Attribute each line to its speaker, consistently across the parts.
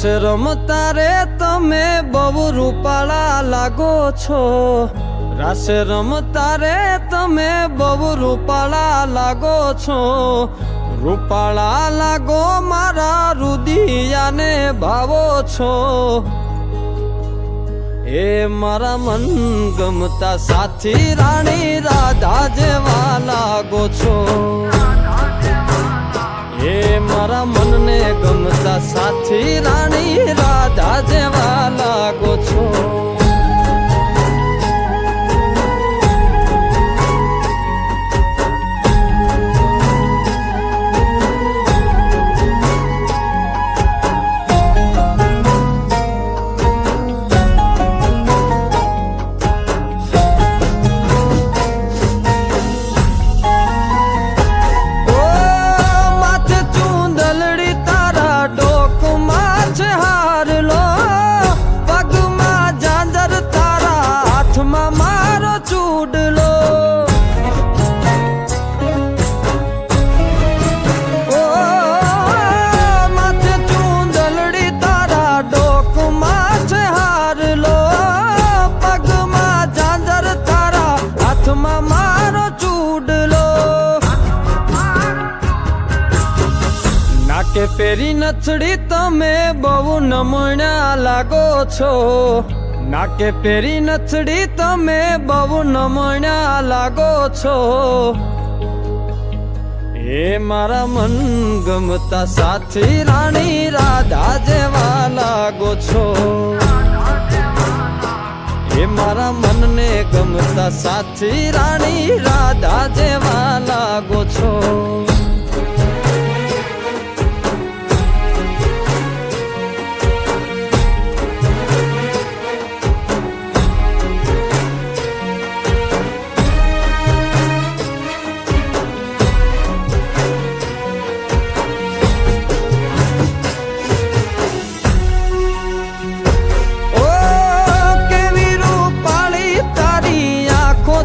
Speaker 1: રાસ રમતા રે તમે બહુ રૂપાળા લાગો છો, રાસ રમતા રે તમે બહુ રૂપાળા લાગો છો, રૂપાળા લાગો મારા રુદિયાને ભાવો છો। એ મારા મન ગમતા સાથી રાણી રાધા જેવા લાગો છો, એ મારા મનને ગમતા સાથી રાણી રાધા જેવા લાગો છો। નાકે પેરી નથડી તમે બહુ નમણ્યા લાગો છો, નાકે પેરી નથડી તમે બહુ નમણ્યા લાગો છો, એ મારા મન ગમતા સાથી રાણી રાધા જેવા લાગો છો, એ મારા મનને ગમતા સાથી રાણી રાધા જેવા લાગો છો।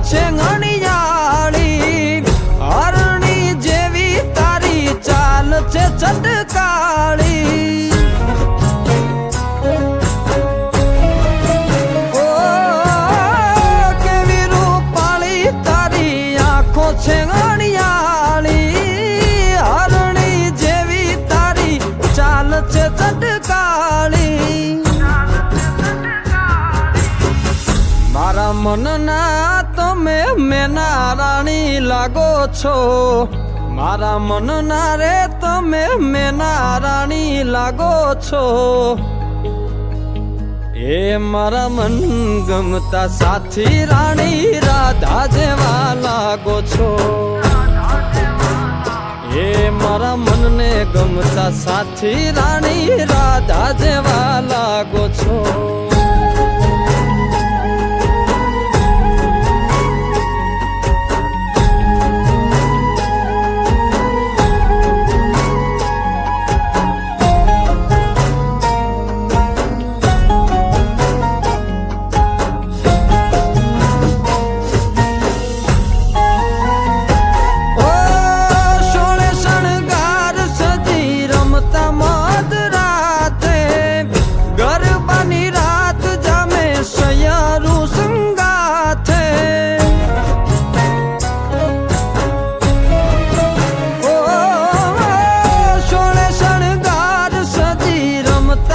Speaker 1: છે ઘણીયાળી હરણી જેવી તારી ચાલ છે ચટકાળી, ઓ કેવી રૂપાળી તારી આંખો છે ઘણીયાળી હરણી જેવી તારી ચાલ છે ચટકાળી, મારા મનના તમે મેના રાણી લાગો છો, મારા મનના રે તમે મેના રાણી લાગો છો, એ મારા મન ગમતા સાથી રાણી રાધા જેવા લાગો છો, એ મારા મનને ગમતા સાથી રાણી રાધા જેવા લાગો છો।